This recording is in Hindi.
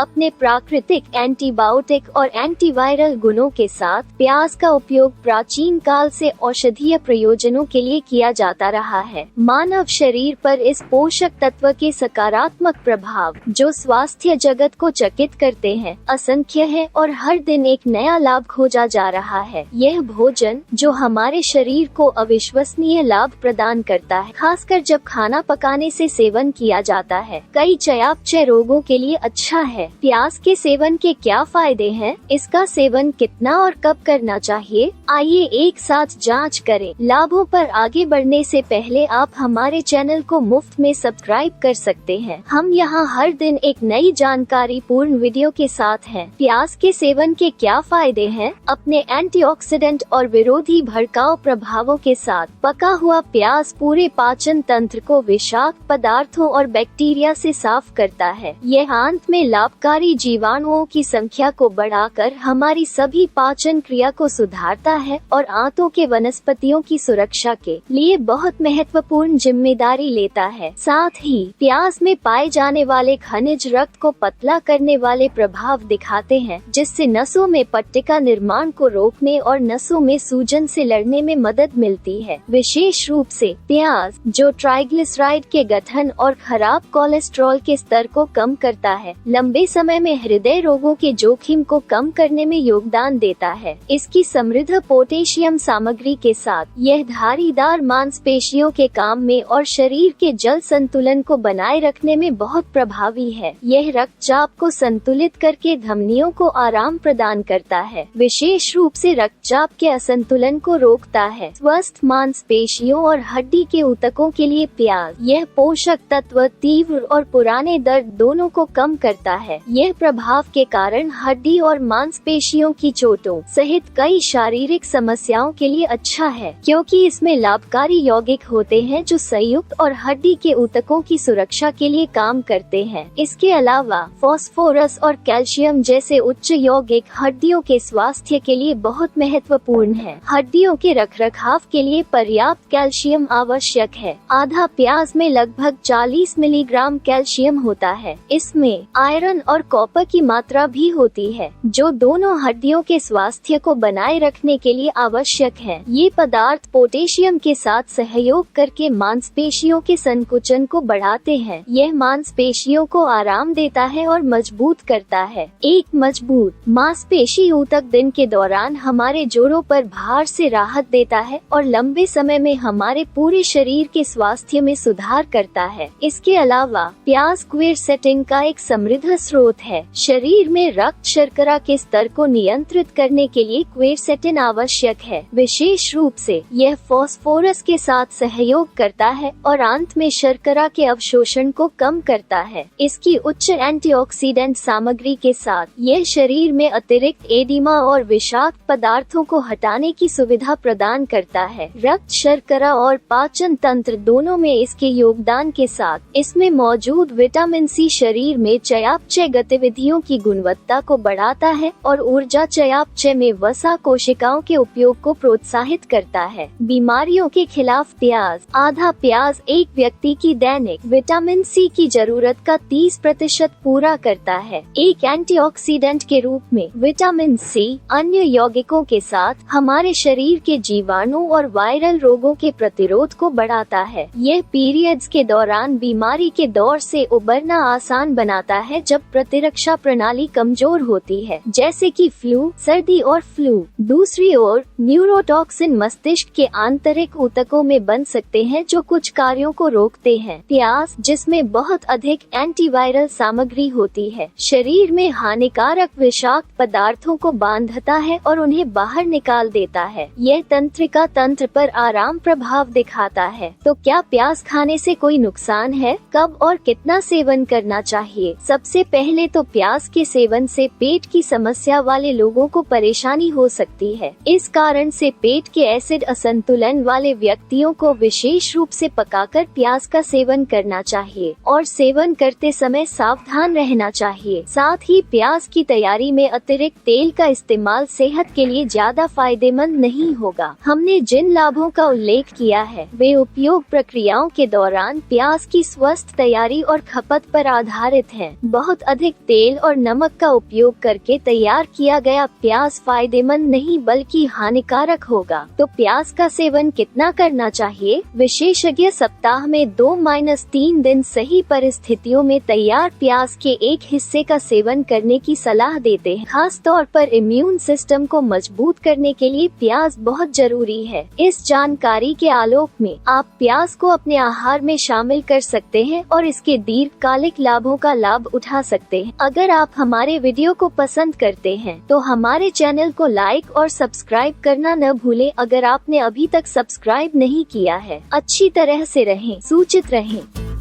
अपने प्राकृतिक एंटीबायोटिक और एंटीवायरल गुणों के साथ प्याज का उपयोग प्राचीन काल से औषधीय प्रयोजनों के लिए किया जाता रहा है। मानव शरीर पर इस पोषक तत्व के सकारात्मक प्रभाव, जो स्वास्थ्य जगत को चकित करते हैं, असंख्य है और हर दिन एक नया लाभ खोजा जा रहा है। यह भोजन जो हमारे शरीर को अविश्वसनीय लाभ प्रदान करता है, खासकर जब खाना पकाने से सेवन किया जाता है, कई चयापचय रोगों के लिए अच्छा है। प्याज के सेवन के क्या फायदे हैं? इसका सेवन कितना और कब करना चाहिए? आइए एक साथ जांच करें। लाभों पर आगे बढ़ने से पहले आप हमारे चैनल को मुफ्त में सब्सक्राइब कर सकते हैं। हम यहाँ हर दिन एक नई जानकारी पूर्ण वीडियो के साथ हैं। प्याज के सेवन के क्या फायदे हैं? अपने एंटीऑक्सीडेंट और विरोधी भड़काऊ प्रभावों के साथ पका हुआ प्याज पूरे पाचन तंत्र को विषाक्त पदार्थों और बैक्टीरिया से साफ करता है। यह आंत में लाभकारी जीवाणुओं की संख्या को बढ़ाकर हमारी सभी पाचन क्रिया को सुधारता है और आंतों के वनस्पतियों की सुरक्षा के लिए बहुत महत्वपूर्ण जिम्मेदारी लेता है। साथ ही प्याज में पाए जाने वाले खनिज रक्त को पतला करने वाले प्रभाव दिखाते हैं, जिससे नसों में पट्टिका निर्माण को रोकने और नसों में सूजन से लड़ने में मदद मिलती है। विशेष रूप से प्याज जो ट्राइग्लिसराइड के गठन और खराब कोलेस्ट्रॉल के स्तर को कम करता है, लंबे समय में हृदय रोगों के जोखिम को कम करने में योगदान देता है। इसकी समृद्ध पोटेशियम सामग्री के साथ यह धारीदार मांसपेशियों के काम में और शरीर के जल संतुलन को बनाए रखने में बहुत प्रभावी है। यह रक्तचाप को संतुलित करके धमनियों को आराम प्रदान करता है, विशेष रूप से रक्तचाप के असंतुलन को रोकता है। स्वस्थ मांसपेशियों और हड्डी के ऊतकों के लिए प्याज यह पोषक तत्व तीव्र और पुराने दर्द दोनों को कम करता है। यह प्रभाव के कारण हड्डी और मांसपेशियों की चोटों सहित कई शारीरिक समस्याओं के लिए अच्छा है, क्योंकि इसमें लाभकारी यौगिक होते हैं जो संयुक्त और हड्डी के ऊतकों की सुरक्षा के लिए काम करते हैं। इसके अलावा फास्फोरस और कैल्शियम जैसे उच्च यौगिक हड्डियों के स्वास्थ्य के लिए बहुत महत्वपूर्ण है। हड्डियों के रखरखाव के लिए पर्याप्त कैल्शियम आवश्यक है। आधा प्याज में लगभग 40 मिलीग्राम कैल्शियम होता है। इसमें आयरन और कॉपर की मात्रा भी होती है, जो दोनों हड्डियों के स्वास्थ्य को बनाए रखने के लिए आवश्यक है। ये पदार्थ पोटेशियम के साथ सहयोग करके मांसपेशियों के संकुचन को बढ़ाते हैं। यह मांसपेशियों को आराम देता है और मजबूत करता है। एक मजबूत मांसपेशी ऊतक दिन के दौरान हमारे जोड़ों पर भार से राहत देता है और लंबे समय में हमारे पूरे शरीर के स्वास्थ्य में सुधार करता है। इसके अलावा प्याज क्वेरसेटिन का एक समृद्ध स्रोत है। शरीर में रक्त शर्करा के स्तर को नियंत्रित करने के लिए क्वेरसेटिन आवश्यक है। विशेष रूप से यह फास्फोरस के साथ सहयोग करता है और आंत में शर्करा के अवशोषण को कम करता है। इसकी उच्च एंटीऑक्सीडेंट सामग्री के साथ यह शरीर में अतिरिक्त एडिमा और विषाक्त पदार्थों को हटाने की सुविधा प्रदान करता है। रक्त शर्करा और पाचन तंत्र दोनों में इसके योगदान के साथ इसमें मौजूद विटामिन सी शरीर में चयापचय गतिविधियों की गुणवत्ता को बढ़ाता है और ऊर्जा चयापचय में वसा कोशिकाओं के उपयोग को प्रोत्साहित करता है। बीमारियों के खिलाफ प्याज आधा प्याज एक व्यक्ति की दैनिक विटामिन सी की जरूरत का 30% पूरा करता है। एक एंटीऑक्सीडेंट के रूप में विटामिन सी अन्य यौगिकों के साथ हमारे शरीर के जीवाणु और वायरल रोगों के प्रतिरोध को बढ़ाता है। यह पीरियड्स के दौरान बीमारी के दौर से उबरना आसान बनाता है, जब प्रतिरक्षा प्रणाली कमजोर होती है, जैसे कि फ्लू, सर्दी और फ्लू। दूसरी ओर न्यूरोटॉक्सिन मस्तिष्क के आंतरिक ऊतकों में बन सकते हैं, जो कुछ कार्यों को रोकते हैं। प्याज जिसमें बहुत अधिक एंटीवायरल सामग्री होती है, शरीर में हानिकारक विषाक्त पदार्थों को बांधता है और उन्हें बाहर निकाल देता है। यह तंत्रिका तंत्र पर आराम प्रभाव दिखाता है। तो क्या प्याज खाने से कोई नुकसान है? कब और कितना सेवन करना चाहिए? सबसे पहले तो प्याज के सेवन से पेट की समस्या वाले लोगों को परेशानी हो सकती है। इस कारण से पेट के एसिड असंतुलन वाले व्यक्तियों को विशेष रूप से पकाकर प्याज का सेवन करना चाहिए और सेवन करते समय सावधान रहना चाहिए। साथ ही प्याज की तैयारी में अतिरिक्त तेल का इस्तेमाल सेहत के लिए ज्यादा फायदेमंद नहीं होगा। हमने जिन लाभों का उल्लेख किया है, वे उपयोग प्रक्रियाओं के दौरान प्याज की स्वस्थ तैयारी और खपत पर आधारित हैं। बहुत अधिक तेल और नमक का उपयोग करके तैयार किया गया प्याज फायदेमंद नहीं बल्कि हानिकारक होगा। तो प्याज का सेवन कितना करना चाहिए? विशेषज्ञ सप्ताह में 2-3 दिन सही परिस्थितियों में तैयार प्याज के एक हिस्से का सेवन करने की सलाह देते हैं। खास तौर पर इम्यून सिस्टम को मजबूत करने के लिए प्याज बहुत जरूरी है। इस जानकारी के आलोक में आप प्याज को अपने आहार में शामिल कर सकते हैं और इसके दीर्घकालिक लाभों का लाभ उठा सकते हैं। अगर आप हमारे वीडियो को पसंद करते हैं तो हमारे चैनल को लाइक और सब्सक्राइब करना न भूलें। अगर आपने अभी तक सब्सक्राइब नहीं किया है, अच्छी तरह से रहें, सूचित रहें।